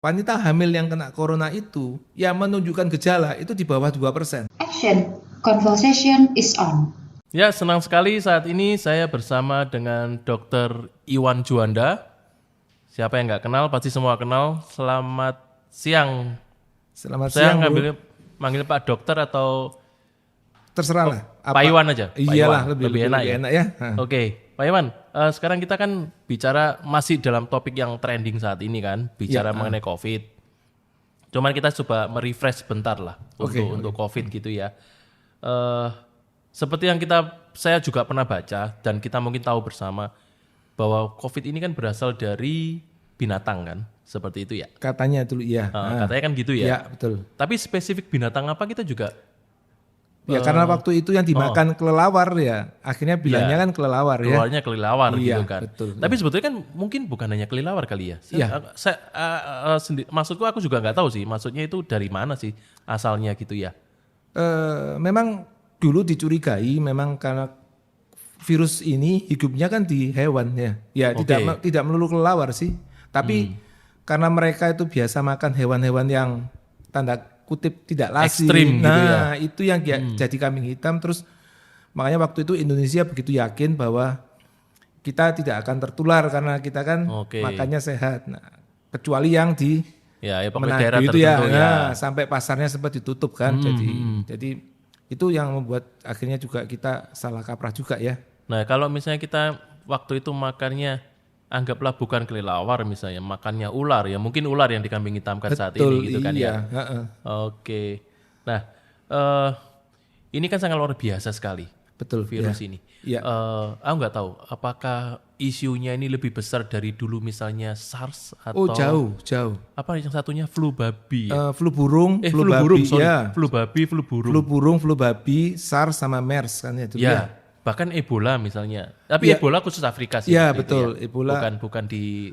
wanita hamil yang kena corona itu yang menunjukkan gejala itu di bawah 2%. Action. Conversation is on. Ya, senang sekali saat ini saya bersama dengan Dr. Iwan Juanda. Siapa yang nggak kenal, pasti semua kenal. Selamat siang. Selamat Saya siang, manggil Pak Dokter atau terserah lah. Pak Iwan aja? Pak Iyalah, Iwan. lebih enak ya. Oke, Pak Iwan. Sekarang kita kan bicara masih dalam topik yang trending saat ini kan, bicara mengenai COVID. Cuman kita coba merefresh bentar lah untuk COVID gitu ya. Seperti yang saya juga pernah baca dan kita mungkin tahu bersama bahwa COVID ini kan berasal dari binatang kan, seperti itu ya. Katanya dulu iya. Katanya kan gitu ya. Iya, betul. Tapi spesifik binatang apa kita juga Ya karena waktu itu yang dimakan kelelawar ya, akhirnya bilangnya kan kelelawar ya. keluarnya kelelawar Iya, gitu kan. betul. Tapi sebetulnya kan mungkin bukan hanya kelelawar kali ya. Maksudku aku juga nggak tahu sih, maksudnya itu dari mana sih asalnya gitu ya. Memang dulu dicurigai memang karena virus ini hidupnya kan di hewan ya. Ya tidak melulu kelelawar sih, tapi karena mereka itu biasa makan hewan-hewan yang tanda kutip tidak lazim. Ekstrim gitu ya. Itu yang jadi kambing hitam. Terus makanya waktu itu Indonesia begitu yakin bahwa kita tidak akan tertular karena kita kan makannya sehat. Nah, kecuali yang di daerah itu tertentu ya. Sampai pasarnya sempat ditutup kan. Jadi itu yang membuat akhirnya juga kita salah kaprah juga ya. Nah, kalau misalnya kita waktu itu makannya anggaplah bukan kelelawar misalnya, makannya ular ya, mungkin ular yang dikambing hitamkan saat ini gitu kan ya. Oke. Nah, ini kan sangat luar biasa sekali. Betul. Virus ini. Iya. Aku nggak tahu apakah isunya ini lebih besar dari dulu misalnya SARS atau jauh. apa yang satunya flu babi ya? Flu burung, flu burung, sorry. Ya. Flu babi, flu burung. Flu burung, flu babi, SARS sama MERS kan itu ya. Bahkan Ebola misalnya. Tapi Ebola khusus Afrika sih. Iya, betul. Ya. Ebola bukan di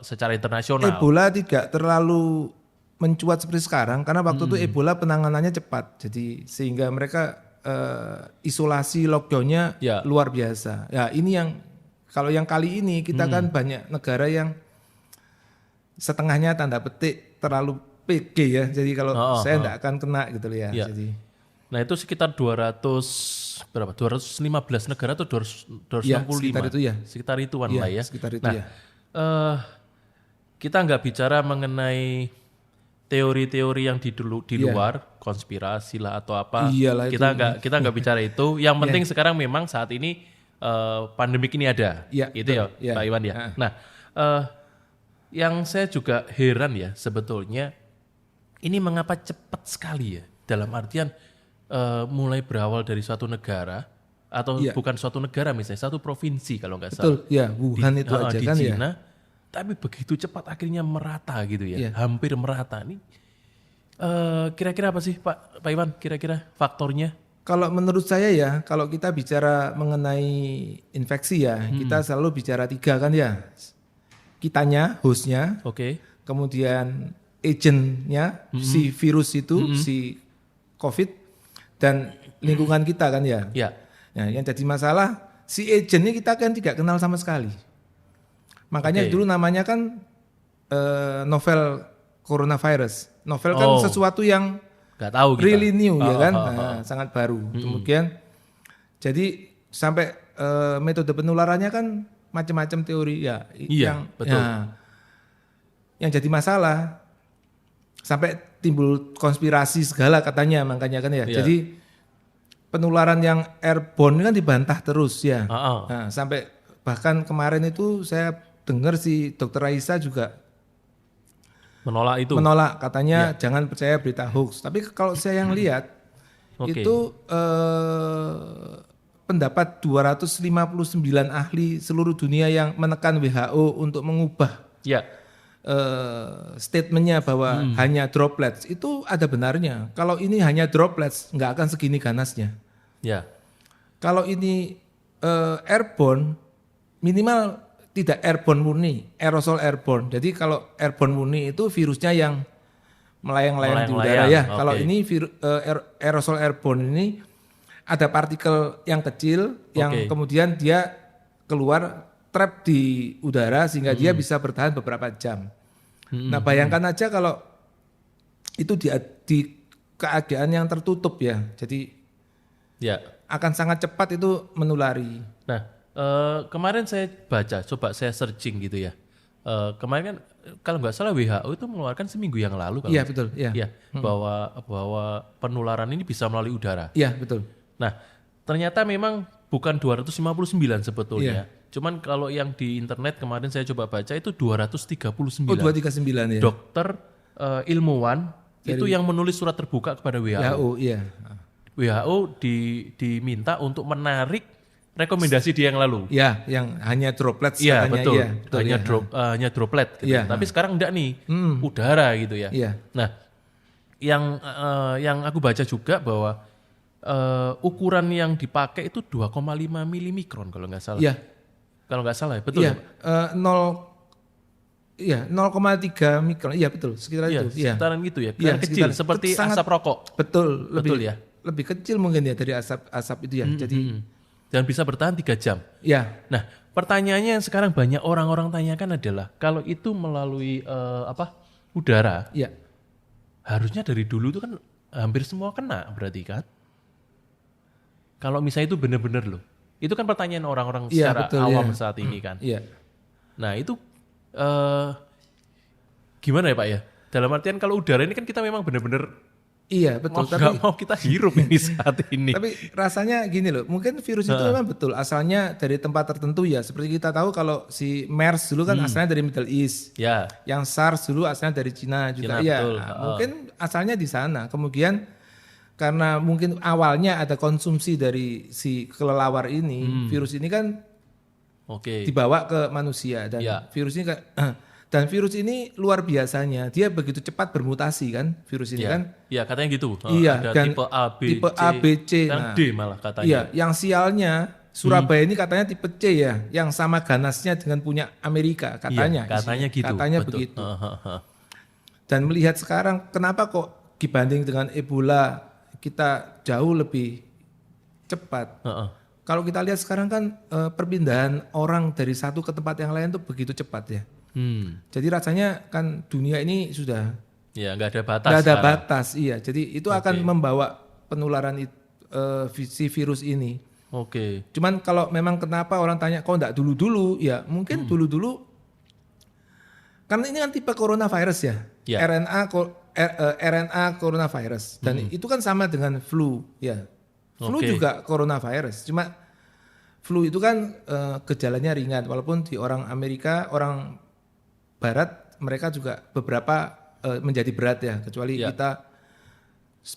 secara internasional. Ebola tidak terlalu mencuat seperti sekarang karena waktu itu Ebola penanganannya cepat. Jadi sehingga mereka isolasi lockdownnya luar biasa. Ya, ini yang kalau yang kali ini kita kan banyak negara yang setengahnya tanda petik terlalu PG ya. Jadi kalau saya tidak akan kena gitu ya. Jadi nah itu sekitar 215 negara atau 265? Ya, sekitar itu ya. Sekitar ituan lah ya. Sekitar itu nah, kita nggak bicara mengenai teori-teori yang di luar, konspirasi lah atau apa. Iyalah kita nggak bicara itu. Yang penting sekarang memang saat ini pandemik ini ada. Gitu ya, Pak Iwan ya. Nah, yang saya juga heran ya sebetulnya, ini mengapa cepat sekali ya? Dalam artian mulai berawal dari suatu negara atau bukan suatu negara misalnya satu provinsi kalau nggak salah. Betul, ya Wuhan itu aja di kan Cina, ya. Tapi begitu cepat akhirnya merata gitu ya, hampir merata. Ini kira-kira apa sih Pak Iwan? Kira-kira faktornya? Kalau menurut saya ya, kalau kita bicara mengenai infeksi ya, kita selalu bicara 3 kan ya. Kitanya, hostnya, kemudian agentnya, si virus itu, si COVID, dan lingkungan kita kan ya. Nah, yang jadi masalah si agent ini kita kan tidak kenal sama sekali. Makanya dulu namanya kan novel coronavirus. Novel kan sesuatu yang nggak tahu kita. Really new ya kan, sangat baru. Kemudian jadi sampai metode penularannya kan macam-macam teori ya. Betul. Yang jadi masalah sampai timbul konspirasi segala katanya makanya kan ya. Jadi penularan yang airborne kan dibantah terus ya. Nah, sampai bahkan kemarin itu saya dengar si Dr. Raisa juga menolak itu. Katanya jangan percaya berita hoax. Tapi kalau saya yang lihat itu pendapat 259 ahli seluruh dunia yang menekan WHO untuk mengubah statementnya bahwa hanya droplets itu ada benarnya. Kalau ini hanya droplets nggak akan segini ganasnya. Kalau ini airborne minimal tidak airborne murni, aerosol airborne. Jadi kalau airborne murni itu virusnya yang melayang-layang di udara ya. Kalau ini aerosol airborne ini ada partikel yang kecil yang kemudian dia keluar trap di udara sehingga dia bisa bertahan beberapa jam. Nah, bayangkan aja kalau itu di keadaan yang tertutup ya. Jadi akan sangat cepat itu menulari. Nah, kemarin saya baca, coba saya searching gitu ya. Kemarin kan kalau nggak salah WHO itu mengeluarkan seminggu yang lalu kalau betul. Iya. Bahwa penularan ini bisa melalui udara. Iya, betul. Nah, ternyata memang bukan 259 sebetulnya. Cuman kalau yang di internet kemarin saya coba baca itu 239. Oh, 239 ya. Dokter ilmuwan itu yang menulis surat terbuka kepada WHO. WHO diminta untuk menarik rekomendasi dia yang lalu. Ya, yang hanya droplet. Iya, betul. Hanya droplet. Gitu. Tapi sekarang enggak nih, udara gitu ya. Nah, yang aku baca juga bahwa ukuran yang dipakai itu 2,5 milimikron kalau nggak salah. Iya. Kalau nggak salah ya, betul. Iya, 0,3 mikron. Iya betul, sekitar itu. Sekitaran gitu ya. Kecil seperti asap rokok. Betul, betul lebih kecil mungkin ya dari asap itu ya. Jadi dan bisa bertahan 3 jam. Iya. Nah, pertanyaannya yang sekarang banyak orang-orang tanyakan adalah kalau itu melalui udara. Iya. Harusnya dari dulu itu kan hampir semua kena berarti kan? Kalau misalnya itu benar-benar loh. Itu kan pertanyaan orang-orang secara awam saat ini kan. Iya. Nah, itu gimana ya Pak ya? Dalam artian kalau udara ini kan kita memang benar-benar betul. Tapi nggak mau kita hirup ini saat ini. Tapi rasanya gini loh, mungkin virus itu memang betul asalnya dari tempat tertentu ya. Seperti kita tahu kalau si MERS dulu kan asalnya dari Middle East. Ya. Yang SARS dulu asalnya dari Cina juga. Mungkin asalnya di sana. Kemudian karena mungkin awalnya ada konsumsi dari si kelelawar ini, virus ini kan dibawa ke manusia dan virus ini dan virus ini luar biasanya dia begitu cepat bermutasi kan virus ini kan. Iya, katanya gitu. Ada dan tipe A, B, C, nah, D malah katanya. Iya, yang sialnya Surabaya ini katanya tipe C ya, yang sama ganasnya dengan punya Amerika katanya. Katanya gitu. Katanya begitu. Dan melihat sekarang kenapa kok dibanding dengan Ebola kita jauh lebih cepat. Kalau kita lihat sekarang kan perpindahan orang dari satu ke tempat yang lain tuh begitu cepat ya. Jadi rasanya kan dunia ini sudah nggak ada batas. Nggak ada batas, iya. Jadi itu akan membawa penularan si virus ini. Cuman kalau memang kenapa orang tanya kok enggak dulu-dulu, ya mungkin dulu-dulu karena ini kan tipe coronavirus ya. RNA coronavirus dan itu kan sama dengan flu ya. Flu juga coronavirus. Cuma flu itu kan gejalanya ringan walaupun di orang Amerika, orang Barat mereka juga beberapa menjadi berat ya, kecuali kita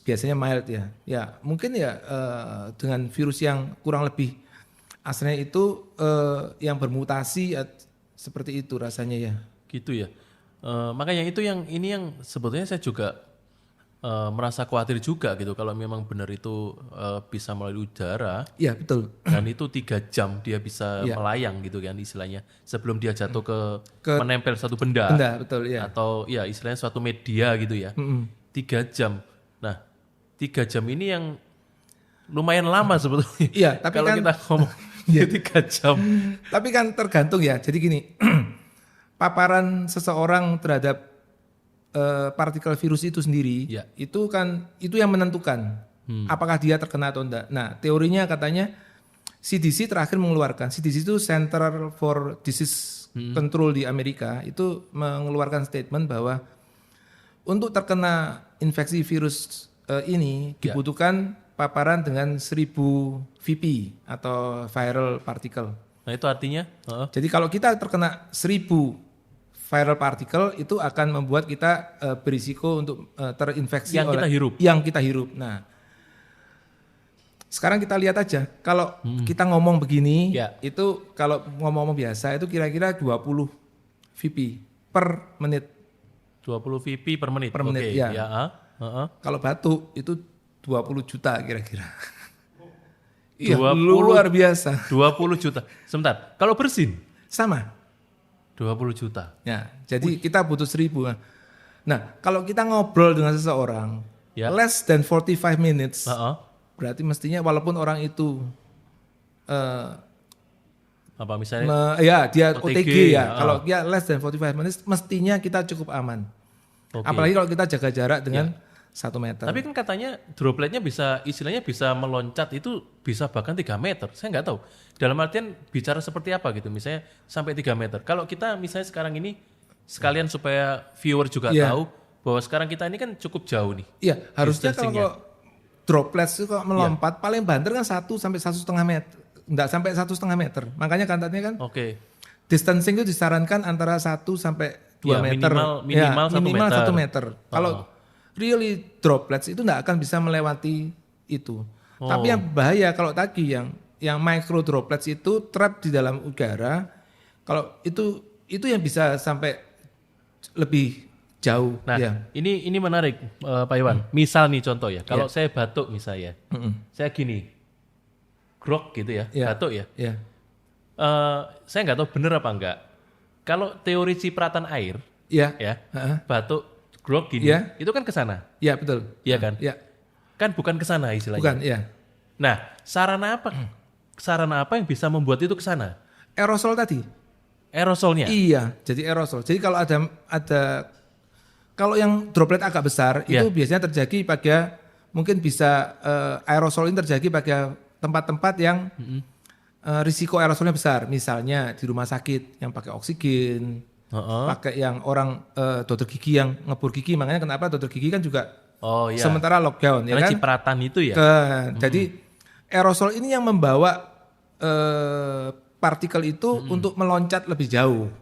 biasanya mild ya. Ya, mungkin ya dengan virus yang kurang lebih asalnya itu yang bermutasi seperti itu rasanya ya. Gitu ya. Makanya itu yang sebetulnya saya juga merasa khawatir juga gitu kalau memang benar itu bisa melalui udara. Iya, betul. Dan itu 3 jam dia bisa melayang gitu kan istilahnya. Sebelum dia jatuh ke menempel satu benda. Betul ya. Atau ya istilahnya suatu media gitu ya. 3 jam. Nah, 3 jam ini yang lumayan lama sebetulnya. Iya, tapi kalau kan kita ngomong 3 jam. Tapi kan tergantung ya. Jadi gini, paparan seseorang terhadap partikel virus itu sendiri, itu yang menentukan apakah dia terkena atau enggak. Nah, teorinya katanya CDC terakhir mengeluarkan, CDC itu Center for Disease Control di Amerika, itu mengeluarkan statement bahwa untuk terkena infeksi virus ini dibutuhkan paparan dengan 1000 VP atau viral particle. Nah, itu artinya? Jadi kalau kita terkena 1000 viral particle itu akan membuat kita berisiko untuk terinfeksi yang kita hirup. Nah, sekarang kita lihat aja kalau kita ngomong begini, itu kalau ngomong biasa itu kira-kira 20 VP per menit. 20 VP per menit. Ya. Kalau batuk itu 20 juta kira-kira. Iya, luar biasa. 20 juta. Sebentar, kalau bersin? Sama. 20 juta. Ya, jadi kita butuh 1000. Nah, kalau kita ngobrol dengan seseorang less than 45 minutes, berarti mestinya walaupun orang itu Apa misalnya? Dia OTG ya. Kalau dia less than 45 minutes mestinya kita cukup aman. Apalagi kalau kita jaga jarak dengan 1 meter. Tapi kan katanya dropletnya istilahnya bisa meloncat itu bisa bahkan 3 meter. Saya nggak tahu. Dalam artian bicara seperti apa gitu. Misalnya sampai 3 meter. Kalau kita misalnya sekarang ini sekalian supaya viewer juga tahu bahwa sekarang kita ini kan cukup jauh nih. Iya, harusnya kalau droplets itu kalau melompat paling banter kan 1 sampai 1,5 meter. Enggak sampai 1,5 meter. Makanya katanya kan distancing itu disarankan antara 1 sampai 2 meter. Minimal 1 meter. Kalau really droplets itu enggak akan bisa melewati itu. Tapi yang bahaya kalau tadi yang micro droplets itu trap di dalam udara. Kalau itu yang bisa sampai lebih jauh. Nah, ini menarik Pak Iwan. Misal nih contoh ya, kalau saya batuk misalnya, saya gini, grog gitu ya, batuk ya. Saya nggak tahu bener apa enggak. Kalau teori cipratan air, batuk, grog gini, itu kan ke sana. Iya betul. Iya kan? Iya. Kan bukan ke sana istilahnya. Bukan, iya. Nah, sarana apa yang bisa membuat itu ke sana? Aerosol tadi. Aerosolnya? Iya, jadi aerosol. Jadi kalau kalau yang droplet agak besar itu biasanya terjadi pada mungkin bisa aerosol ini terjadi pada tempat-tempat yang risiko aerosolnya besar. Misalnya di rumah sakit yang pakai oksigen, pakai yang orang dokter gigi yang ngebor gigi. Makanya kenapa dokter gigi kan juga sementara lockdown. Karena ya kan? cipratan itu ya. Jadi aerosol ini yang membawa partikel itu untuk meloncat lebih jauh.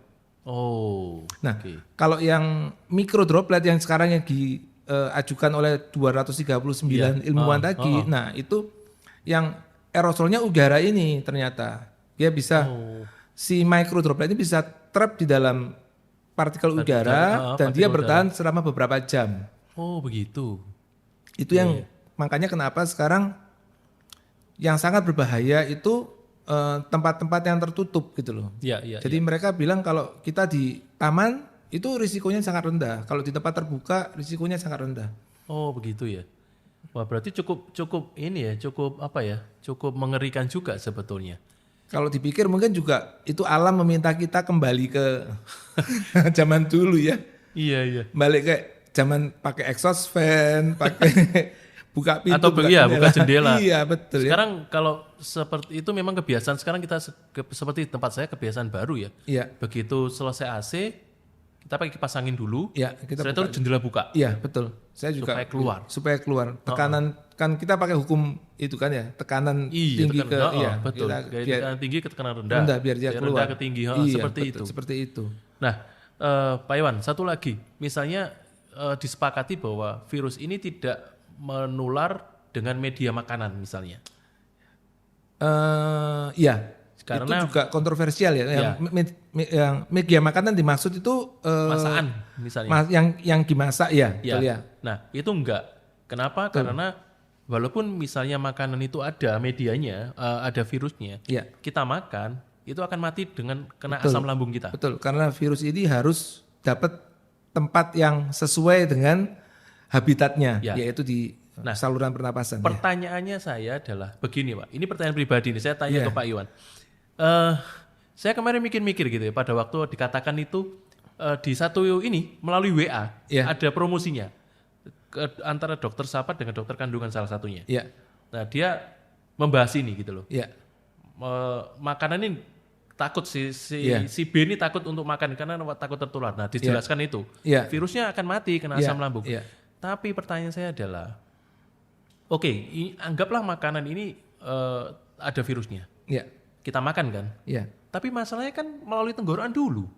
Kalau yang mikro droplet yang sekarang yang diajukan oleh 239 ilmuwan tadi, nah itu yang aerosolnya udara ini ternyata dia bisa si micro droplet ini bisa trap di dalam partikel udara dan dia bertahan selama beberapa jam. Oh begitu. Itu yang makanya kenapa sekarang yang sangat berbahaya itu tempat-tempat yang tertutup gitu loh. Jadi mereka bilang kalau kita di taman itu risikonya sangat rendah. Kalau di tempat terbuka risikonya sangat rendah. Oh begitu ya. Wah berarti cukup ini ya, cukup mengerikan juga sebetulnya. Kalau dipikir mungkin juga itu alam meminta kita kembali ke zaman dulu ya. Iya. Balik ke zaman pakai exhaust fan, pakai buka pintu, buka jendela. Iya betul. Sekarang kalau seperti itu memang kebiasaan. Sekarang kita seperti tempat saya kebiasaan baru ya. Iya. Begitu selesai AC, kita pakai kipas angin dulu. Iya. Setelah itu jendela buka. Iya betul. Saya juga supaya keluar. Tekanan kan kita pakai hukum itu kan ya. Tekanan tinggi betul. Tekanan tinggi ke tekanan rendah. Biar dia keluar. Rendah ke tinggi. Seperti itu. Nah, Pak Iwan, satu lagi. Misalnya disepakati bahwa virus ini tidak menular dengan media makanan misalnya. Karena itu juga kontroversial ya. Yang media makanan dimaksud itu masakan misalnya. Yang dimasak ya. Nah itu enggak. Kenapa? Karena walaupun misalnya makanan itu ada medianya, ada virusnya, kita makan itu akan mati dengan kena asam lambung kita. Betul. Karena virus ini harus dapat tempat yang sesuai dengan habitatnya, yaitu di saluran pernapasan. Pertanyaannya saya adalah begini Pak, ini pertanyaan pribadi nih, saya tanya ke Pak Iwan. Saya kemarin mikir-mikir gitu ya, pada waktu dikatakan itu di satu ini melalui WA ada promosinya antara dokter Sapat dengan dokter kandungan salah satunya. Nah dia membahas ini gitu loh. Makanan ini takut si B ini takut untuk makan karena takut tertular. Nah dijelaskan itu virusnya akan mati kena asam lambung. Tapi pertanyaan saya adalah, anggaplah makanan ini ada virusnya. Kita makan kan? Tapi masalahnya kan melalui tenggorokan dulu,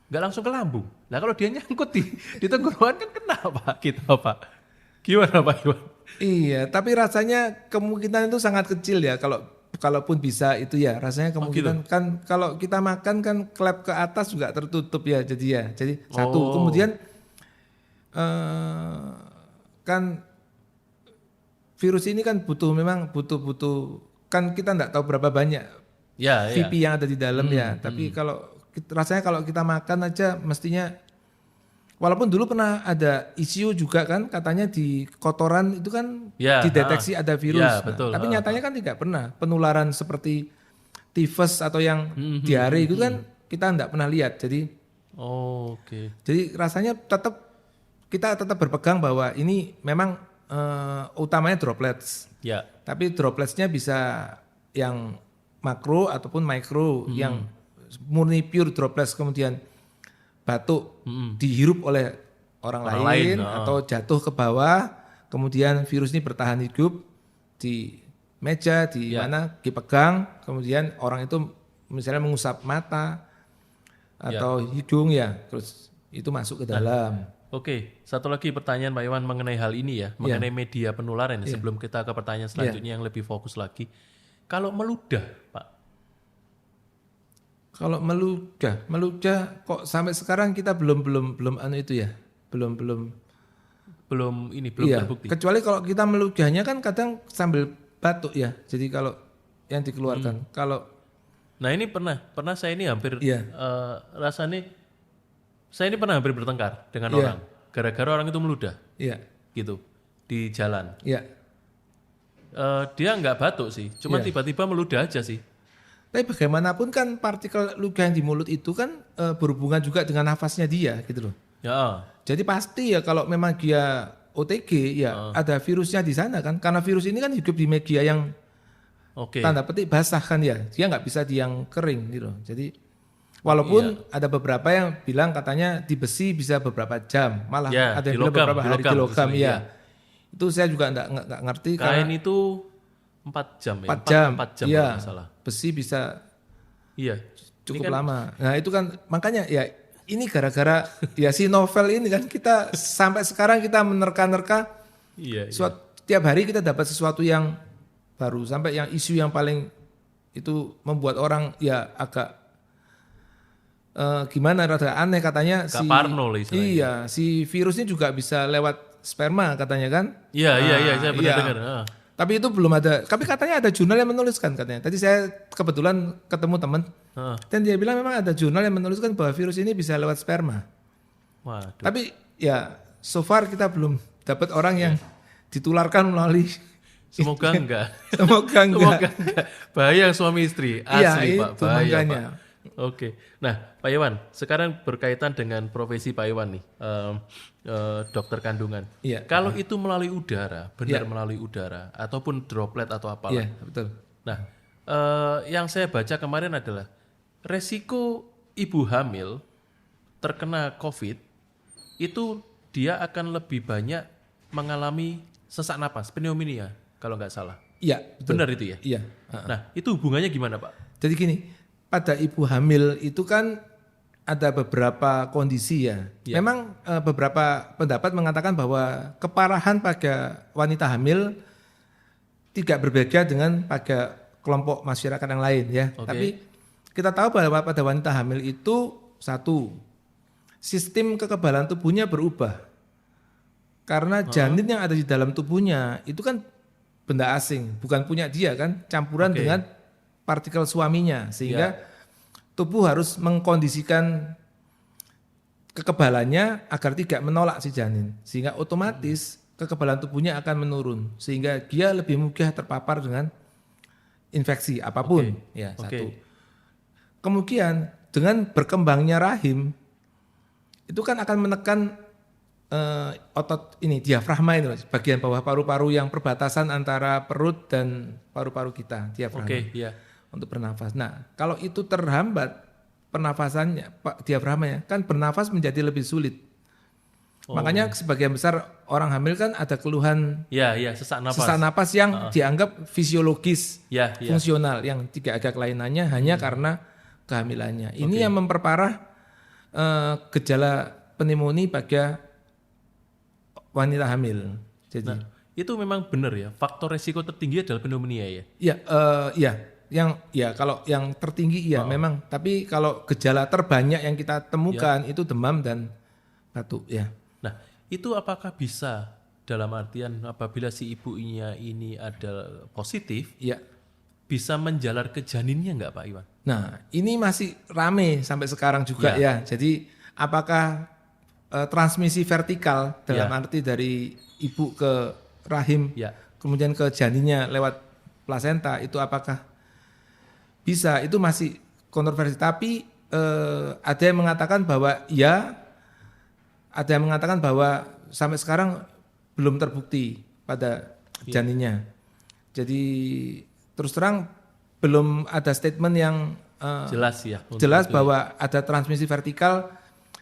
nggak langsung ke lambung. Nah kalau dia nyangkut di tenggorokan kan kenapa kita Pak? Gimana Pak Iwan? Iya, tapi rasanya kemungkinan itu sangat kecil ya kalaupun bisa itu ya. Rasanya kemungkinan kan kalau kita makan kan klep ke atas juga tertutup ya. Jadi satu. Kemudian kan virus ini kan butuh kan kita enggak tahu berapa banyak VP yang ada di dalam tapi rasanya kalau kita makan aja mestinya, walaupun dulu pernah ada isu juga kan katanya di kotoran itu kan dideteksi ada virus. Betul. Tapi nyatanya kan tidak pernah penularan seperti tifus atau yang diare itu kan kita enggak pernah lihat. Jadi Jadi rasanya kita tetap berpegang bahwa ini memang utamanya droplets. Ya. Tapi dropletsnya bisa yang makro ataupun mikro, yang murni pure droplets kemudian batuk dihirup oleh orang lain atau jatuh ke bawah, kemudian virus ini bertahan hidup di meja di mana dipegang, kemudian orang itu misalnya mengusap mata atau hidung terus itu masuk ke dalam. Oke, satu lagi pertanyaan Pak Iwan mengenai hal ini mengenai media penularan sebelum kita ke pertanyaan selanjutnya yang lebih fokus lagi. Kalau meludah, Pak? Kalau meludah kok sampai sekarang kita belum terbukti. Kecuali kalau kita meludahnya kan kadang sambil batuk ya. Jadi kalau yang dikeluarkan, nah ini pernah saya ini hampir rasanya saya ini pernah hampir bertengkar dengan orang gara-gara orang itu meludah, gitu di jalan. Dia nggak batuk sih, cuma tiba-tiba meludah aja sih. Tapi bagaimanapun kan partikel ludah yang di mulut itu kan berhubungan juga dengan nafasnya dia, gitu loh. Jadi pasti kalau memang dia OTG ada virusnya di sana kan, karena virus ini kan hidup di media yang tanda petik basah kan dia nggak bisa di yang kering gitu. Jadi walaupun ada beberapa yang bilang katanya di besi bisa beberapa jam, malah ada yang bilang beberapa hari di logam Itu saya juga nggak ngerti. Kain itu 4 jam 4 jam kalau nggak salah. Besi bisa cukup lama. Nah itu kan makanya ini gara-gara si novel ini kan kita sampai sekarang kita menerka-nerka. Tiap hari kita dapat sesuatu yang baru, sampai yang isu yang paling itu membuat orang agak gimana, rada aneh katanya. Si virus ini juga bisa lewat sperma katanya kan. Saya pernah dengar. Tapi itu belum ada, tapi katanya ada jurnal yang menuliskan katanya. Tadi saya kebetulan ketemu teman dan dia bilang memang ada jurnal yang menuliskan bahwa virus ini bisa lewat sperma. Waduh. Tapi so far kita belum dapat orang yang ditularkan melalui. Semoga enggak. Semoga enggak. Bahaya suami istri, asli Pak, bahaya makanya. Pak. Oke, nah Pak Iwan, sekarang berkaitan dengan profesi Pak Iwan nih, dokter kandungan. Kalau itu melalui udara, melalui udara, ataupun droplet atau apalah. Betul. Nah, yang saya baca kemarin adalah resiko ibu hamil terkena COVID itu dia akan lebih banyak mengalami sesak napas, pneumonia kalau nggak salah. Iya, betul. Benar itu ya? Iya. Nah, itu hubungannya gimana Pak? Jadi gini, pada ibu hamil itu kan ada beberapa kondisi Memang beberapa pendapat mengatakan bahwa keparahan pada wanita hamil tidak berbeda dengan pada kelompok masyarakat yang lain Tapi kita tahu bahwa pada wanita hamil itu sistem kekebalan tubuhnya berubah. Karena janin yang ada di dalam tubuhnya itu kan benda asing, bukan punya dia kan, campuran dengan partikel suaminya, sehingga tubuh harus mengkondisikan kekebalannya agar tidak menolak si janin, sehingga otomatis kekebalan tubuhnya akan menurun, sehingga dia lebih mudah terpapar dengan infeksi apapun. Satu. Kemudian dengan berkembangnya rahim itu kan akan menekan otot ini, diafragma ini, bagian bawah paru-paru yang perbatasan antara perut dan paru-paru kita, diafragma. Untuk bernafas. Nah, kalau itu terhambat pernafasannya, diafragmanya, kan bernafas menjadi lebih sulit. Makanya sebagian besar orang hamil kan ada keluhan sesak napas yang dianggap fisiologis, fungsional, yang tidak ada kelainannya hanya karena kehamilannya. Ini yang memperparah gejala pneumonia pada wanita hamil. Jadi itu memang benar ya, faktor resiko tertinggi adalah pneumonia ya? Kalau yang tertinggi memang, tapi kalau gejala terbanyak yang kita temukan itu demam dan batuk Nah, itu apakah bisa dalam artian apabila si ibunya ini ada positif, bisa menjalar ke janinnya enggak Pak Iwan? Nah, ini masih rame sampai sekarang juga Jadi apakah transmisi vertikal dalam arti dari ibu ke rahim, kemudian ke janinnya lewat plasenta, itu apakah Bisa, itu masih kontroversi. Tapi ada yang mengatakan bahwa ya, ada yang mengatakan bahwa sampai sekarang belum terbukti pada janinnya. Jadi terus terang belum ada statement yang jelas ya. Jelas bahwa ada transmisi vertikal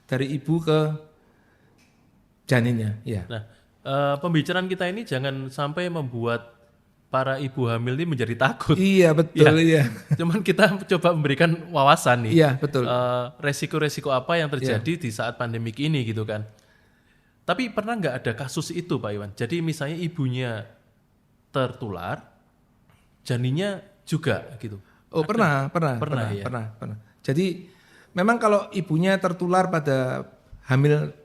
dari ibu ke janinnya. Ya. Nah, pembicaraan kita ini jangan sampai membuat para ibu hamil ini menjadi takut. Iya betul. Iya. Cuman kita coba memberikan wawasan nih. Iya betul. Resiko-resiko apa yang terjadi di saat pandemik ini gitu kan. Tapi pernah nggak ada kasus itu Pak Iwan? Jadi misalnya ibunya tertular, janinnya juga gitu. Oh pernah. Jadi memang kalau ibunya tertular pada hamil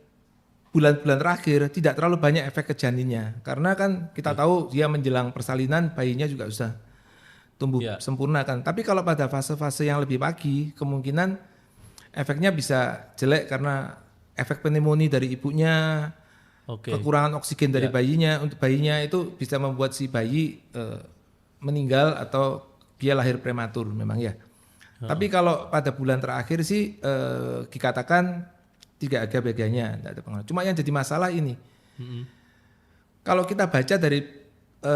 bulan-bulan terakhir tidak terlalu banyak efek ke janinnya. Karena kan kita tahu dia menjelang persalinan bayinya juga sudah tumbuh sempurna kan. Tapi kalau pada fase-fase yang lebih pagi kemungkinan efeknya bisa jelek karena efek pneumonia dari ibunya, kekurangan oksigen dari bayinya. Untuk bayinya itu bisa membuat si bayi meninggal atau dia lahir prematur memang ya. Tapi kalau pada bulan terakhir sih dikatakan tidak ada bedanya, tidak ada pengaruh. Cuma yang jadi masalah ini, kalau kita baca dari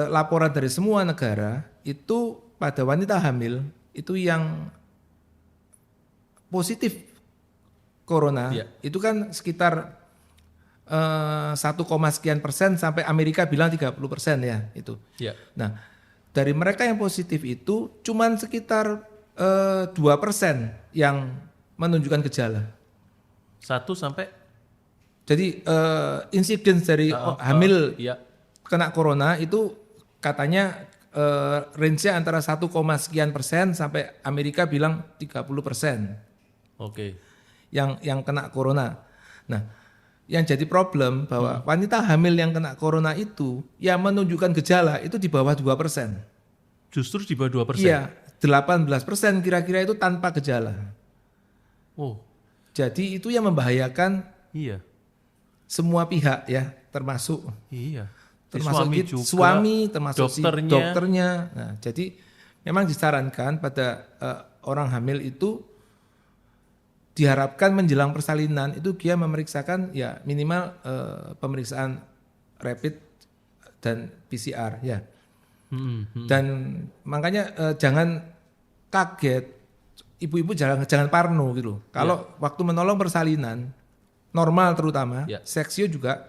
laporan dari semua negara itu pada wanita hamil itu yang positif corona itu kan sekitar 1, sekian persen sampai Amerika bilang 30% ya itu. Nah dari mereka yang positif itu cuman sekitar 2% yang menunjukkan gejala. 1 sampai. Jadi insidence dari hamil kena corona itu katanya range-nya antara 1, sekian persen sampai Amerika bilang 30%. Yang kena corona. Nah, yang jadi problem bahwa wanita hamil yang kena corona itu yang menunjukkan gejala itu di bawah 2%. Justru di bawah 2%? Iya, 18% kira-kira itu tanpa gejala. Jadi itu yang membahayakan semua pihak ya, termasuk suami, termasuk dokternya. Nah, jadi memang disarankan pada orang hamil itu diharapkan menjelang persalinan itu dia memeriksakan ya minimal pemeriksaan rapid dan PCR ya. Dan makanya jangan kaget, ibu-ibu jangan parno gitu. Kalau waktu menolong persalinan normal terutama, seksio juga,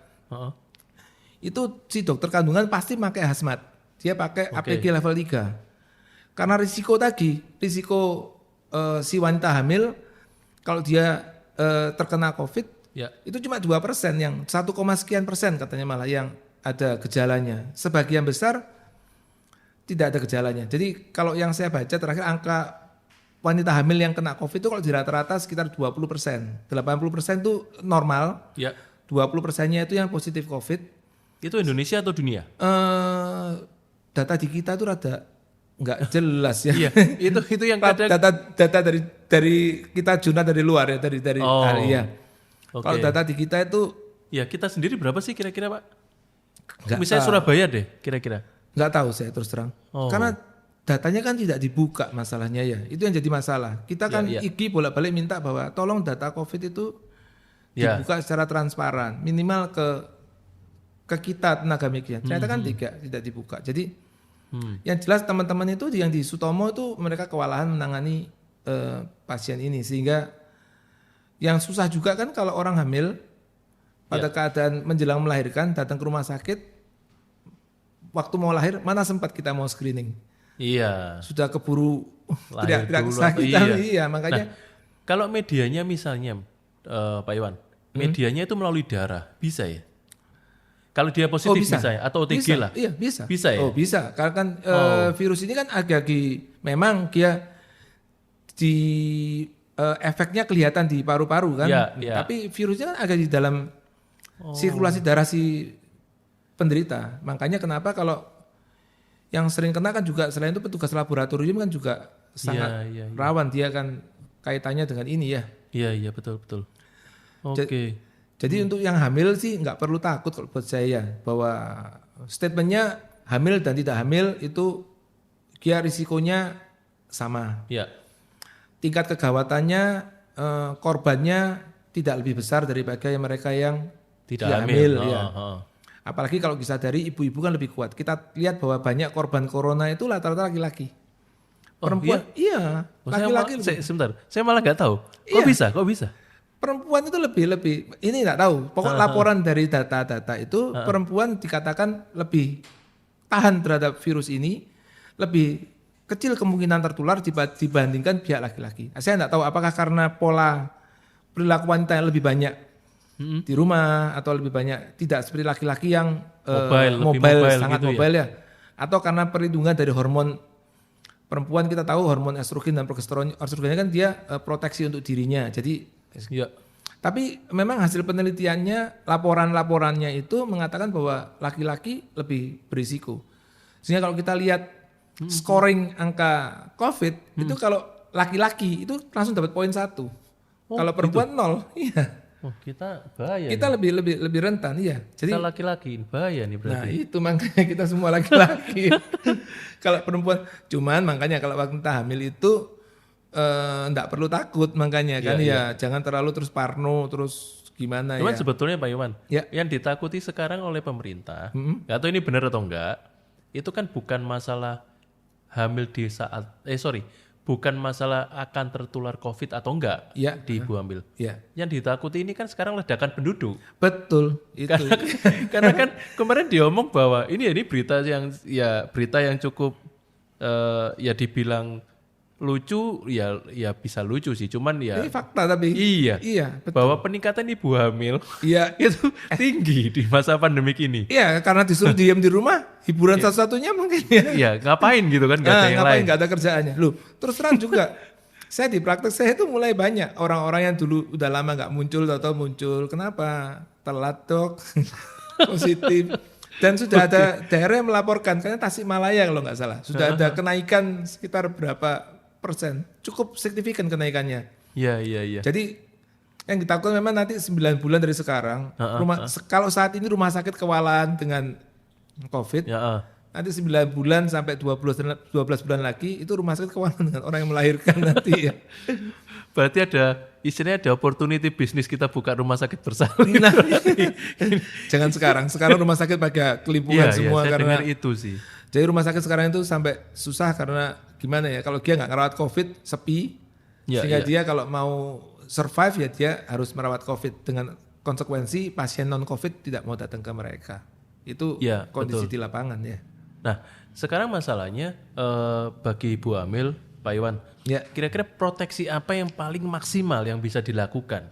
itu si dokter kandungan pasti pakai hazmat, dia pakai APG level 3. Karena risiko si wanita hamil kalau dia terkena COVID itu cuma 2%, yang 1, sekian persen katanya malah yang ada gejalanya. Sebagian besar tidak ada gejalanya. Jadi kalau yang saya baca terakhir angka wanita hamil yang kena COVID itu kalau di rata-rata sekitar 20%. 80% itu normal, 20%-nya itu yang positif COVID. Itu Indonesia atau dunia? Data di kita itu rada nggak jelas ya. itu yang kadang data dari kita jurnal dari luar ya, dari ahli ya. Kalau data di kita itu kita sendiri berapa sih kira-kira Pak? Misalnya Surabaya deh kira-kira. Nggak tahu saya terus terang. Karena datanya kan tidak dibuka masalahnya ya. Itu yang jadi masalah. Kita kan IGI bolak-balik minta bahwa tolong data COVID itu dibuka secara transparan, minimal ke kita tenaga medis. Ternyata kan tidak dibuka. Jadi yang jelas teman-teman itu yang di Sutomo itu mereka kewalahan menangani pasien ini, sehingga yang susah juga kan kalau orang hamil pada keadaan menjelang melahirkan datang ke rumah sakit, waktu mau lahir mana sempat kita mau screening. Sudah keburu tidak kesakitan. Makanya kalau medianya misalnya Pak Iwan, medianya itu melalui darah, bisa ya? Kalau dia positif misalnya atau OTG lah. Iya, bisa. Bisa ya? Bisa. Karena kan virus ini kan agak-agak memang dia efeknya kelihatan di paru-paru kan. Tapi virusnya kan agak di dalam sirkulasi darah si penderita. Makanya kenapa kalau yang sering kena kan juga selain itu petugas laboratorium kan juga sangat rawan, dia kan kaitannya dengan ini ya. Iya, betul. Jadi untuk yang hamil sih nggak perlu takut kalau buat saya, bahwa statementnya hamil dan tidak hamil itu dia risikonya sama. Ya. Tingkat kegawatannya korbannya tidak lebih besar daripada mereka yang tidak hamil. Ya. Apalagi kalau disadari ibu-ibu kan lebih kuat. Kita lihat bahwa banyak korban corona itu rata-rata laki-laki. Perempuan, iya laki-laki. Sebentar, saya malah nggak tahu. Kok bisa? Perempuan itu lebih, ini nggak tahu. Pokok laporan dari data-data itu perempuan dikatakan lebih tahan terhadap virus ini, lebih kecil kemungkinan tertular dibandingkan pihak laki-laki. Saya nggak tahu apakah karena pola perilaku wanita yang lebih banyak di rumah atau lebih banyak tidak seperti laki-laki yang mobile sangat gitu mobile ya, atau karena perlindungan dari hormon. Perempuan kita tahu hormon estrogen dan progesteron. Estrogennya kan dia proteksi untuk dirinya. Jadi ya. Tapi memang hasil penelitiannya, laporannya itu mengatakan bahwa laki-laki lebih berisiko. Sehingga kalau kita lihat scoring angka COVID itu kalau laki-laki itu langsung dapat poin 1. Kalau perempuan gitu? 0. Iya. Oh, kita bahaya. Kita lebih rentan, iya. Jadi kita laki-laki bahaya nih berarti. Nah, itu makanya kita semua laki-laki. Kalau perempuan, cuman makanya kalau waktu kita hamil itu enggak perlu takut makanya kan ya, jangan terlalu terus parno terus gimana. Cuman sebetulnya Pak Iwan, yang ditakuti sekarang oleh pemerintah, enggak tahu ini benar atau enggak, itu kan bukan masalah hamil di saat bukan masalah akan tertular COVID atau enggak di ibu hamil. Ya. Yang ditakuti ini kan sekarang ledakan penduduk. Betul. Itu. Karena kan kemarin diomong bahwa ini berita yang cukup dibilang lucu ya bisa lucu sih, cuman ya ini fakta tapi iya betul. Bahwa peningkatan ibu hamil itu tinggi di masa pandemik ini. Iya, karena disuruh diam di rumah, hiburan satu-satunya mungkin Iya, ngapain gitu kan, nggak ada yang lain. Nggak ada kerjaannya. Loh, terus terang juga saya di praktek saya itu mulai banyak orang-orang yang dulu udah lama nggak muncul atau muncul. Kenapa? Telat dok, positif. Dan sudah ada daerah yang melaporkan, karena Tasikmalaya kalau nggak salah sudah ada kenaikan sekitar berapa persen, cukup signifikan kenaikannya. Iya. Jadi yang ditakutkan memang nanti 9 bulan dari sekarang, kalau saat ini rumah sakit kewalahan dengan COVID, nanti 9 bulan sampai 12 bulan lagi itu rumah sakit kewalahan dengan orang yang melahirkan nanti ya. Berarti ada opportunity bisnis kita buka rumah sakit bersama. Nah, jangan sekarang rumah sakit pada kelimpungan semua saya karena dengar itu sih. Jadi rumah sakit sekarang itu sampai susah karena gimana ya, kalau dia nggak merawat COVID sepi, sehingga dia kalau mau survive ya dia harus merawat COVID, dengan konsekuensi pasien non COVID tidak mau datang ke mereka. Itu kondisi di lapangan ya. Nah sekarang masalahnya bagi ibu hamil, Pak Iwan, kira-kira proteksi apa yang paling maksimal yang bisa dilakukan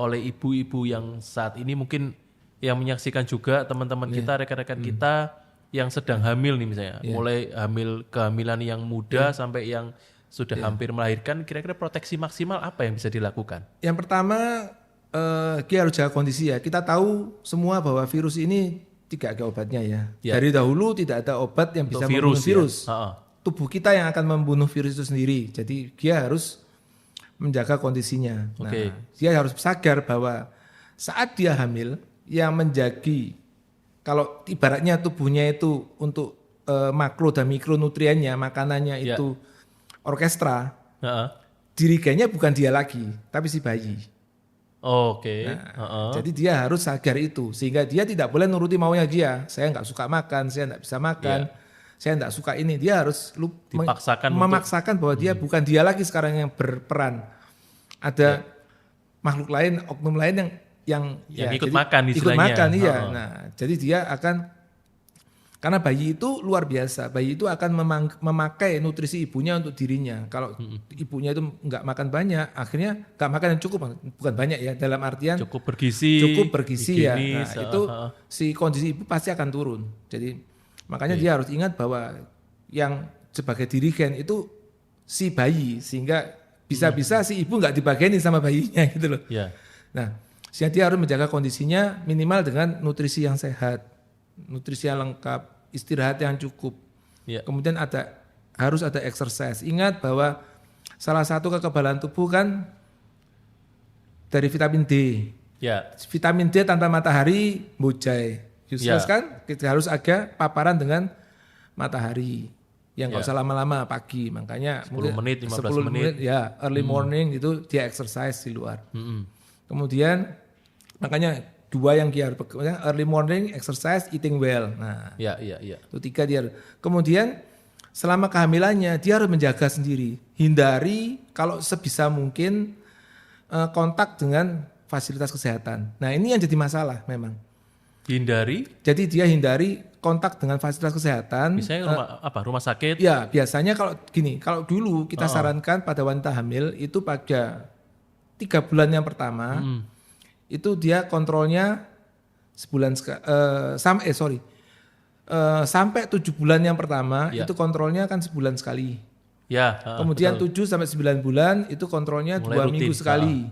oleh ibu-ibu yang saat ini mungkin yang menyaksikan juga teman-teman kita, rekan-rekan kita yang sedang hamil nih misalnya, mulai kehamilan yang muda sampai yang sudah hampir melahirkan, kira-kira proteksi maksimal apa yang bisa dilakukan? Yang pertama, dia harus jaga kondisi ya. Kita tahu semua bahwa virus ini tidak ada obatnya ya. Dari dahulu tidak ada obat yang bisa membunuh virus. Tubuh kita yang akan membunuh virus itu sendiri. Jadi dia harus menjaga kondisinya. Nah, dia harus sadar bahwa saat dia hamil, yang menjadi, kalau ibaratnya tubuhnya itu untuk makro dan mikronutriennya, makanannya itu orkestra, dirigennya bukan dia lagi, tapi si bayi. Jadi dia harus sadar itu, sehingga dia tidak boleh nuruti maunya dia. Saya nggak suka makan, saya nggak bisa makan, saya nggak suka ini. Dia harus memaksakan bahwa dia bukan dia lagi sekarang yang berperan. Ada makhluk lain, oknum lain yang ikut makan istilahnya. Ikut makan, iya. Nah, jadi dia akan, karena bayi itu luar biasa. Bayi itu akan memakai nutrisi ibunya untuk dirinya. Kalau ibunya itu nggak makan banyak, akhirnya nggak makan yang cukup, bukan banyak ya, dalam artian cukup bergizi ya. Nah, itu si kondisi ibu pasti akan turun. Jadi makanya dia harus ingat bahwa yang sebagai dirigen itu si bayi, sehingga bisa-bisa si ibu nggak dibageni sama bayinya gitu loh. Nah, sehingga dia harus menjaga kondisinya minimal dengan nutrisi yang sehat, nutrisi yang lengkap, istirahat yang cukup. Kemudian harus ada exercise. Ingat bahwa salah satu kekebalan tubuh kan dari vitamin D. Vitamin D tanpa matahari bojai. Useless kan? Kita harus ada paparan dengan matahari. Yang nggak usah lama-lama pagi, makanya 10 menit, 15 menit. Ya, early morning itu dia exercise di luar. Kemudian makanya 2 yang dia early morning exercise, eating well. Nah, itu 3 dia. Kemudian selama kehamilannya dia harus menjaga sendiri, hindari kalau sebisa mungkin kontak dengan fasilitas kesehatan. Nah, ini yang jadi masalah memang. Hindari? Jadi dia hindari kontak dengan fasilitas kesehatan. Misalnya rumah sakit? Ya, biasanya kalau gini, kalau dulu kita sarankan pada wanita hamil itu pada 3 bulan yang pertama itu dia kontrolnya sampai 7 bulan yang pertama itu kontrolnya kan sebulan sekali. Ya. Kemudian betul. 7 sampai 9 bulan itu kontrolnya mulai 2 minggu sekali.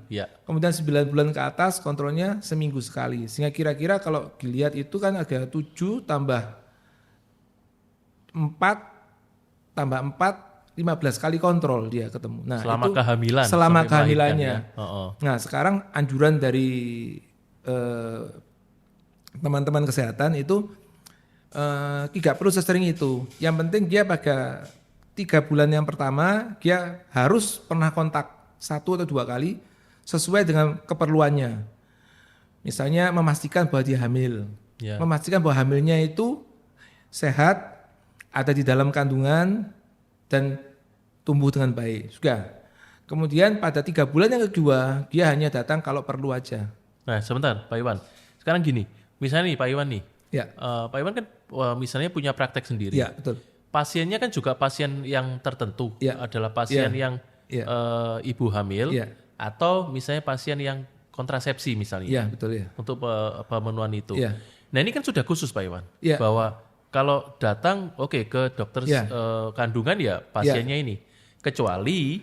Kemudian 9 bulan ke atas kontrolnya seminggu sekali. Sehingga kira-kira kalau dilihat itu kan ada 7 tambah 4 tambah 4 15 kali kontrol dia ketemu. Nah, selama itu kehamilan. Selama kehamilannya. Ya. Nah, sekarang anjuran dari teman-teman kesehatan itu tidak perlu sesering itu. Yang penting dia pada 3 bulan yang pertama dia harus pernah kontak 1 atau 2 kali sesuai dengan keperluannya. Misalnya memastikan bahwa dia hamil, memastikan bahwa hamilnya itu sehat, ada di dalam kandungan dan tumbuh dengan baik. Sudah. Kemudian pada 3 bulan yang kedua dia hanya datang kalau perlu aja. Nah, sebentar Pak Iwan. Sekarang gini, misalnya nih Pak Iwan nih. Ya. Pak Iwan kan misalnya punya praktek sendiri. Ya, betul. Pasiennya kan juga pasien yang tertentu, adalah pasien yang ibu hamil atau misalnya pasien yang kontrasepsi misalnya, betul ya. Untuk pemenuhan itu. Ya. Nah ini kan sudah khusus Pak Iwan, ya. Bahwa kalau datang ke dokter kandungan ya pasiennya ini, kecuali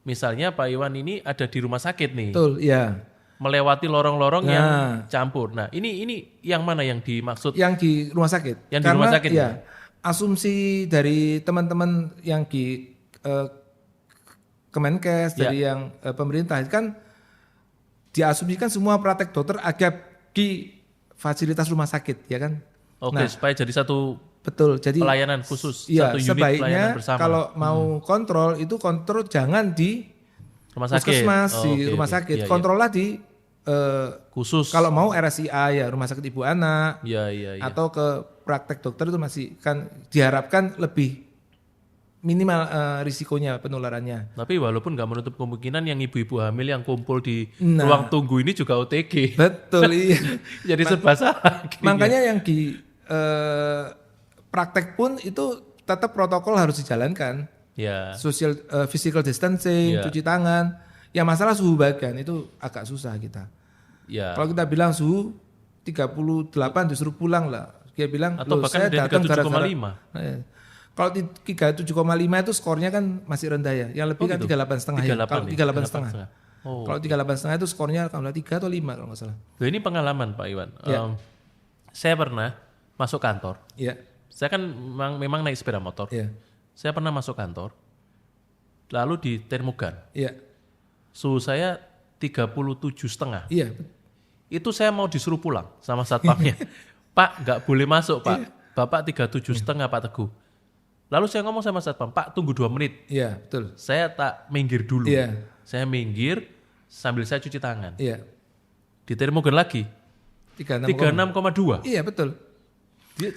misalnya Pak Iwan ini ada di rumah sakit nih, betul, ya. Melewati lorong-lorong yang campur. Nah ini yang mana yang dimaksud? Yang di rumah sakit. Yang di rumah sakit ya. Asumsi dari teman-teman yang di Kemenkes, dari yang pemerintah kan diasumsikan semua praktek dokter ada di fasilitas rumah sakit, ya kan? Oke, supaya jadi satu jadi pelayanan khusus, satu unit sebaiknya pelayanan bersama. Kalau mau kontrol itu kontrol jangan di rumah sakit, puskesmas, di rumah sakit, kontrollah di khusus. Kalau mau RSIA ya rumah sakit ibu anak, atau ke praktek dokter itu masih kan diharapkan lebih minimal risikonya penularannya. Tapi walaupun nggak menutup kemungkinan yang ibu-ibu hamil yang kumpul di ruang tunggu ini juga OTG. Betul, iya. Jadi serba salah. Makanya yang di praktek pun itu tetap protokol harus dijalankan. Social physical distancing, cuci tangan. Ya masalah suhu badan itu agak susah kita. Kalau kita bilang suhu 38 disuruh pulang lah. Dia bilang, atau bahkan saya datang 37,5. Kalau 37,5 itu skornya kan masih rendah ya. Yang lebih kan 38,5 ya. Kalau 38,5. Kalau 38,5 itu skornya kalau 3 atau 5 kalau nggak salah. Ini pengalaman Pak Iwan. Saya pernah masuk kantor. Saya kan memang naik sepeda motor. Saya pernah masuk kantor. Lalu di termogan. Suhu saya 37,5. Itu saya mau disuruh pulang sama satpamnya. Pak, nggak boleh masuk Pak. Bapak 37,5 Pak Teguh. Lalu saya ngomong sama satpam, Pak tunggu 2 menit. Betul. Saya tak minggir dulu. Saya minggir sambil saya cuci tangan. Di termogan lagi. 36,2. Iya betul.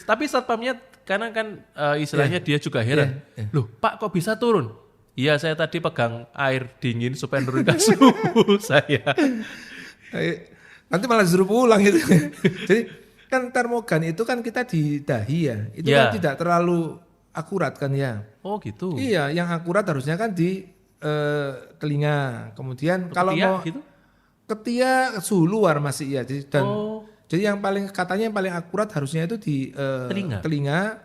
Tapi satpamnya karena kan istilahnya dia juga heran. Loh Pak kok bisa turun? Iya saya tadi pegang air dingin supaya menurunkan suhu saya. Nanti malah disuruh pulang gitu. Jadi kan termogan itu kan kita di dahi ya. Itu kan tidak terlalu akurat kan ya. Oh gitu. Iya yang akurat harusnya kan di telinga. Kemudian kalau mau gitu? Ketiak suhu luar masih ya. Jadi yang paling katanya yang paling akurat harusnya itu di telinga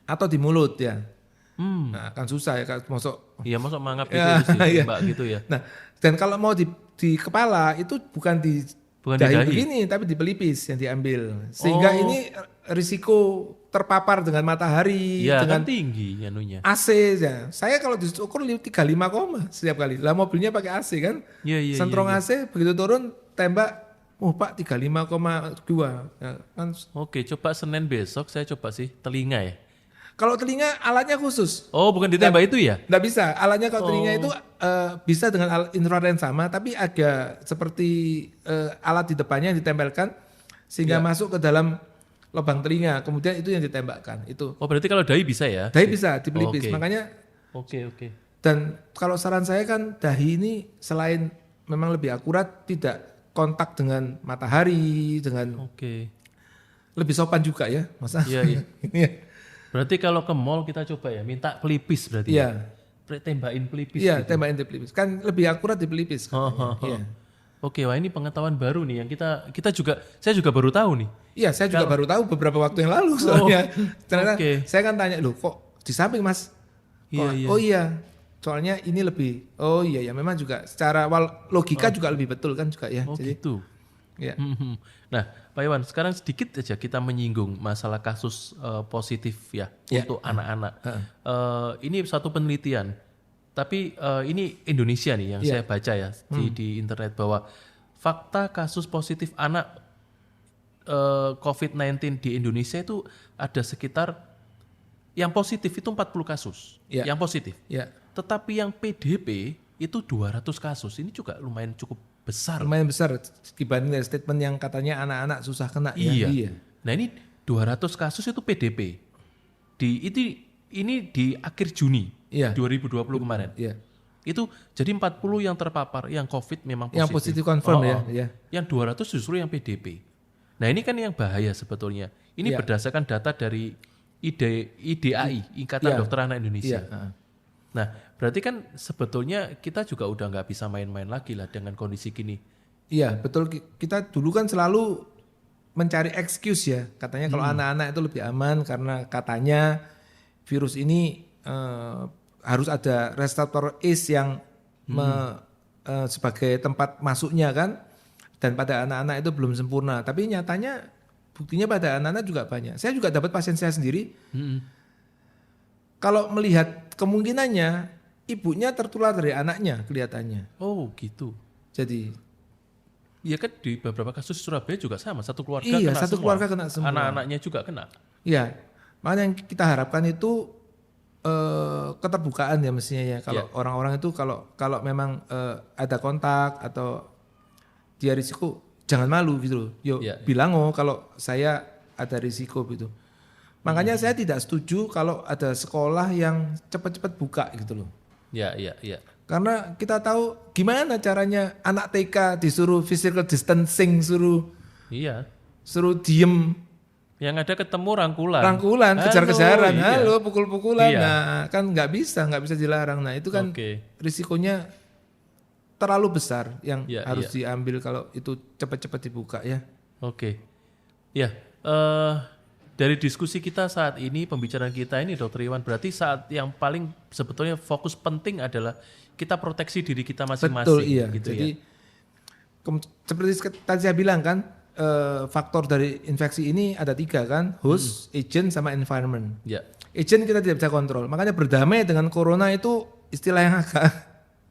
atau di mulut ya. Nah, kan susah ya masuk. Iya masuk mangap gitu sih, Mbak gitu ya. Nah, dan kalau mau di kepala itu bukan di dahi begini tapi di pelipis yang diambil. Sehingga ini risiko terpapar dengan matahari dengan kan tinggi anunya. AC ya. Saya kalau diukur 35 setiap kali. Lah mobilnya pakai AC kan. Sentrong AC begitu turun tembak Pak 35,2 ya, kan. Oke, coba Senin besok saya coba sih telinga ya. Kalau telinga alatnya khusus. Oh, bukan ditembak itu ya? Nggak bisa. Alatnya kalau telinga itu bisa dengan alat infrared yang sama, tapi agak seperti alat di depannya yang ditempelkan sehingga masuk ke dalam lubang telinga. Kemudian itu yang ditembakkan. Itu. Oh, berarti kalau dahi bisa ya? Dahi bisa di pelipis. Makanya. Oke. Dan kalau saran saya kan dahi ini selain memang lebih akurat, tidak kontak dengan matahari, dengan lebih sopan juga ya, Mas. Iya. Berarti kalau ke mall kita coba ya, minta pelipis berarti. Iya. Tembakin pelipis. Iya, gitu. Tembakin di pelipis. Kan lebih akurat di pelipis. Iya. Oke, wah ini pengetahuan baru nih yang kita juga, saya juga baru tahu nih. Iya, saya juga baru tahu beberapa waktu yang lalu soalnya. Ternyata saya kan tanya, loh kok di samping Mas? Iya. Oh iya, soalnya ini lebih, ya memang juga secara logika juga lebih betul kan juga ya. Jadi, gitu. Ya. Nah, Pak Iwan, sekarang sedikit aja kita menyinggung masalah kasus positif ya untuk anak-anak. Ini satu penelitian, tapi ini Indonesia nih yang saya baca ya di internet bahwa fakta kasus positif anak COVID-19 di Indonesia itu ada sekitar yang positif itu 40 kasus, yang positif. Tetapi yang PDP itu 200 kasus. Ini juga lumayan cukup besar. Lumayan besar dibanding dari statement yang katanya anak-anak susah kena. Iya. Nah ini 200 kasus itu PDP. Ini di akhir Juni 2020 kemarin. Iya. Itu jadi 40 yang terpapar, yang COVID memang positif. Yang positif confirm ya. Yang 200 justru yang PDP. Nah ini kan yang bahaya sebetulnya. Ini berdasarkan data dari IDAI, Ikatan Dokter Anak Indonesia. Nah, berarti kan sebetulnya kita juga udah nggak bisa main-main lagi lah dengan kondisi gini. Iya, betul. Kita dulu kan selalu mencari excuse ya. Katanya kalau anak-anak itu lebih aman karena katanya virus ini harus ada reseptor ACE yang sebagai tempat masuknya kan. Dan pada anak-anak itu belum sempurna. Tapi nyatanya buktinya pada anak-anak juga banyak. Saya juga dapat pasien saya sendiri. Kalau melihat kemungkinannya ibunya tertular dari anaknya kelihatannya. Oh gitu. Jadi iya kan di beberapa kasus Surabaya juga sama, satu keluarga kena semua. Keluarga kena semua. Anak-anaknya juga kena. Iya. Makanya yang kita harapkan itu keterbukaan ya mestinya ya. Kalau orang-orang itu kalau memang ada kontak atau dia risiko, jangan malu gitu loh. Bilang kalau saya ada risiko gitu. Makanya saya tidak setuju kalau ada sekolah yang cepat-cepat buka gitu loh. Iya. Karena kita tahu gimana caranya anak TK disuruh physical distancing, suruh diem. Yang ada ketemu rangkulan, kejar-kejaran, pukul-pukulan. Nah kan nggak bisa dilarang. Nah itu kan risikonya terlalu besar yang harus diambil kalau itu cepat-cepat dibuka ya. Dari diskusi kita saat ini, pembicaraan kita ini Dr. Iwan, berarti saat yang paling sebetulnya fokus penting adalah kita proteksi diri kita masing-masing. Betul, iya. Gitu. Jadi seperti tadi saya bilang kan, faktor dari infeksi ini ada 3 kan, host, agent, sama environment. Agent kita tidak bisa kontrol, makanya berdamai dengan corona itu istilah yang agak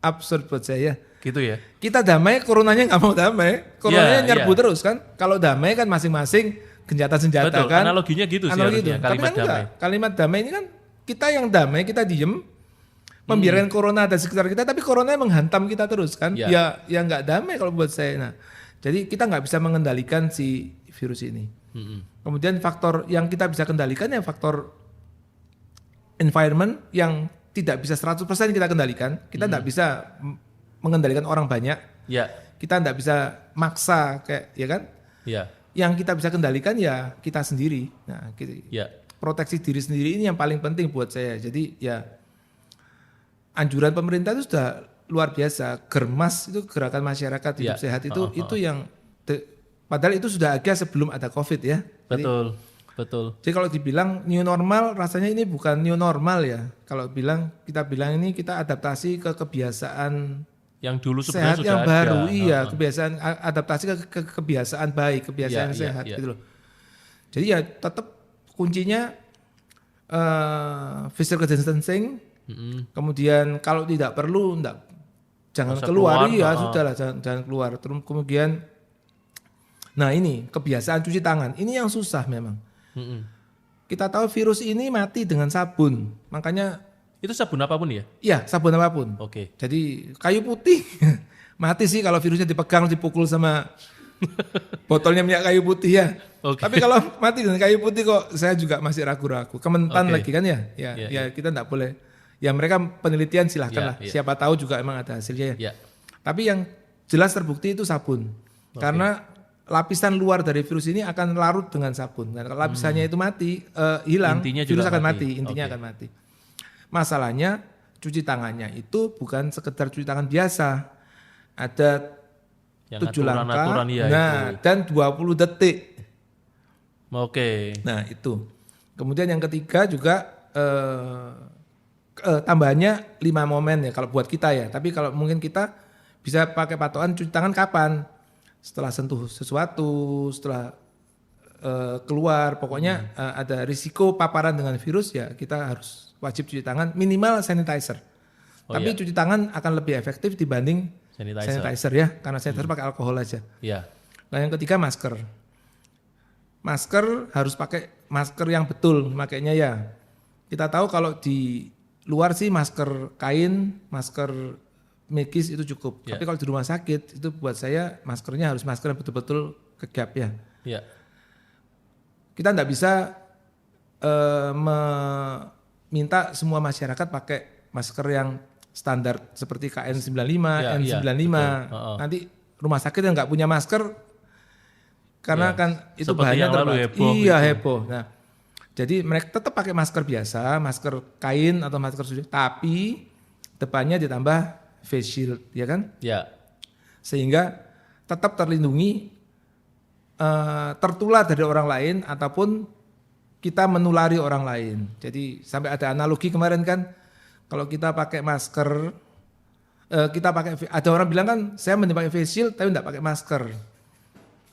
absurd buat saya. Gitu ya. Kita damai, coronanya nggak mau damai, coronanya nyerbu terus kan. Kalau damai kan masing-masing senjata-senjata. Betul, kan. Analoginya gitu sih harusnya, kalimat damai. damai. Kalimat damai ini kan kita yang damai, kita diem, membiarkan corona ada di sekitar kita, tapi corona menghantam kita terus kan. Ya nggak damai kalau buat saya. Nah, jadi kita nggak bisa mengendalikan si virus ini. Kemudian faktor yang kita bisa kendalikan ya faktor environment yang tidak bisa 100% kita kendalikan. Kita nggak bisa mengendalikan orang banyak. Kita nggak bisa maksa kayak ya kan. Yang kita bisa kendalikan ya kita sendiri. Nah, proteksi diri sendiri ini yang paling penting buat saya. Jadi ya anjuran pemerintah itu sudah luar biasa. Germas itu gerakan masyarakat hidup sehat itu yang padahal itu sudah ada sebelum ada COVID ya. Betul. Jadi kalau dibilang new normal, rasanya ini bukan new normal ya. Kalau kita bilang ini kita adaptasi ke kebiasaan yang dulu sehat sudah yang ada. baru, kebiasaan adaptasi ke kebiasaan baik, kebiasaan sehat gitu loh. Jadi ya tetap kuncinya physical distancing. Kemudian kalau tidak perlu jangan keluar, sudahlah jangan keluar. Terus kemudian nah ini kebiasaan cuci tangan, ini yang susah memang. kita tahu virus ini mati dengan sabun. Makanya itu sabun apapun ya? Iya, sabun apapun. Oke. Jadi kayu putih mati sih kalau virusnya dipegang, dipukul sama botolnya minyak kayu putih ya. Tapi kalau mati dengan kayu putih kok saya juga masih ragu-ragu. Kementan lagi kan ya? Ya kita enggak boleh. Ya mereka penelitian silahkan lah. Siapa tahu juga emang ada hasilnya ya. Tapi yang jelas terbukti itu sabun. Karena lapisan luar dari virus ini akan larut dengan sabun. Nah, kalau lapisannya itu mati, hilang, virus akan mati. Intinya akan mati. Masalahnya cuci tangannya itu bukan sekedar cuci tangan biasa. Ada 7 langkah, dan 20 detik. Nah itu. Kemudian yang ketiga juga tambahannya 5 momen ya kalau buat kita ya. Tapi kalau mungkin kita bisa pakai patokan cuci tangan kapan? Setelah sentuh sesuatu, setelah keluar, pokoknya ada risiko paparan dengan virus ya kita harus wajib cuci tangan minimal sanitizer. Tapi cuci tangan akan lebih efektif dibanding sanitizer ya, karena sanitizer pakai alkohol aja. Nah yang ketiga masker. Masker harus pakai masker yang betul, makanya ya kita tahu kalau di luar sih masker kain, masker medis itu cukup. Tapi kalau di rumah sakit itu buat saya maskernya harus masker yang betul-betul kegap ya. Kita enggak bisa meminta semua masyarakat pakai masker yang standar seperti KN95, N95. Nanti rumah sakit yang enggak punya masker karena kan itu bahannya heboh. Heboh. Nah, jadi mereka tetap pakai masker biasa, masker kain atau masker sudah, tapi depannya ditambah face shield, ya kan? Sehingga tetap terlindungi tertular dari orang lain ataupun kita menulari orang lain. Jadi sampai ada analogi kemarin kan, kalau kita pakai masker, ada orang bilang kan, saya mending pakai face shield tapi enggak pakai masker,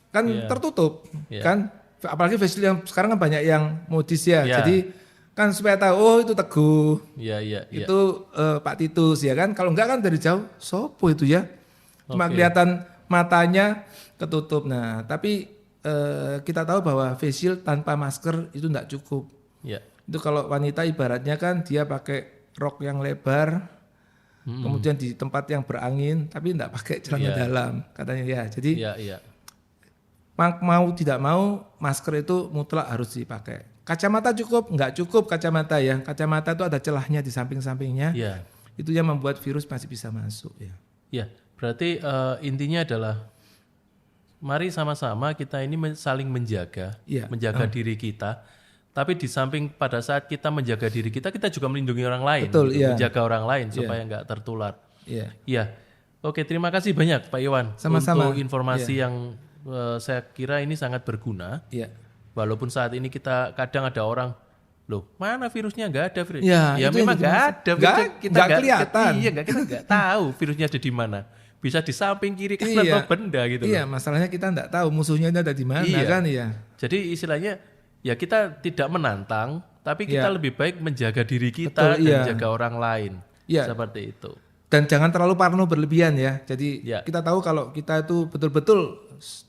kan tertutup, kan? Apalagi face shield yang sekarang kan banyak yang modis ya, jadi kan supaya tahu itu Teguh, itu Pak Titus ya kan. Kalau enggak kan dari jauh sopo itu ya, cuma kelihatan matanya ketutup. Nah tapi kita tahu bahwa face shield tanpa masker itu enggak cukup. Itu kalau wanita ibaratnya kan dia pakai rok yang lebar, kemudian di tempat yang berangin, tapi enggak pakai celana dalam katanya ya. Jadi mau tidak mau masker itu mutlak harus dipakai. Kacamata cukup? Enggak cukup kacamata ya. Kacamata itu ada celahnya di samping-sampingnya. Itu yang membuat virus masih bisa masuk ya. Berarti intinya adalah mari sama-sama kita ini saling menjaga, diri kita. Tapi di samping pada saat kita menjaga diri kita juga melindungi orang lain, menjaga orang lain supaya enggak tertular. Oke, terima kasih banyak Pak Iwan untuk informasi yang saya kira ini sangat berguna. Walaupun saat ini kita kadang ada orang, loh mana virusnya, nggak ada virus. Ya memang nggak ada. Kita nggak kelihatan. Kita nggak tahu virusnya ada di mana. Bisa di samping kiri kanan atau benda gitu. Masalahnya kita nggak tahu musuhnya itu ada di mana kan ya. Jadi istilahnya ya kita tidak menantang, tapi kita lebih baik menjaga diri kita dan jaga orang lain. Seperti itu. Dan jangan terlalu parno berlebihan ya. Jadi kita tahu kalau kita itu betul-betul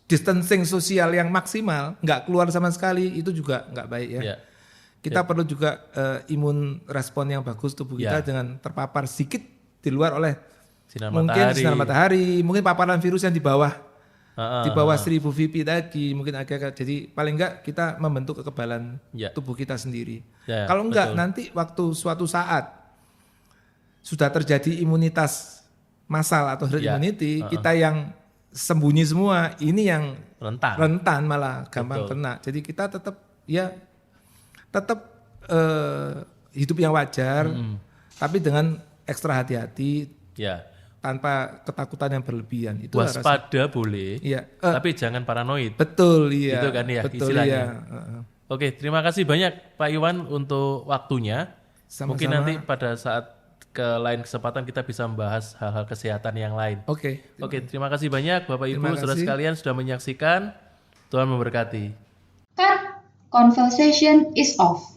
distancing sosial yang maksimal, nggak keluar sama sekali, itu juga nggak baik ya. Kita perlu juga imun respon yang bagus tubuh kita dengan terpapar sedikit di luar oleh sinar matahari, mungkin paparan virus yang di bawah 1000 VP tadi, mungkin agak. Jadi paling nggak kita membentuk kekebalan tubuh kita sendiri. Kalau nggak nanti waktu suatu saat sudah terjadi imunitas massal atau herd immunity, kita yang sembunyi semua, ini yang rentan malah gampang kena. Jadi kita tetap hidup yang wajar, tapi dengan ekstra hati-hati, tanpa ketakutan yang berlebihan. Itu waspada boleh, tapi jangan paranoid. Betul, itu kan ya istilahnya. Oke, terima kasih banyak Pak Iwan untuk waktunya. Sama-sama. Mungkin nanti pada saat ke lain kesempatan kita bisa membahas hal-hal kesehatan yang lain. Oke, terima kasih banyak Bapak Ibu saudara sekalian sudah menyaksikan. Tuhan memberkati. Cut. Conversation is off.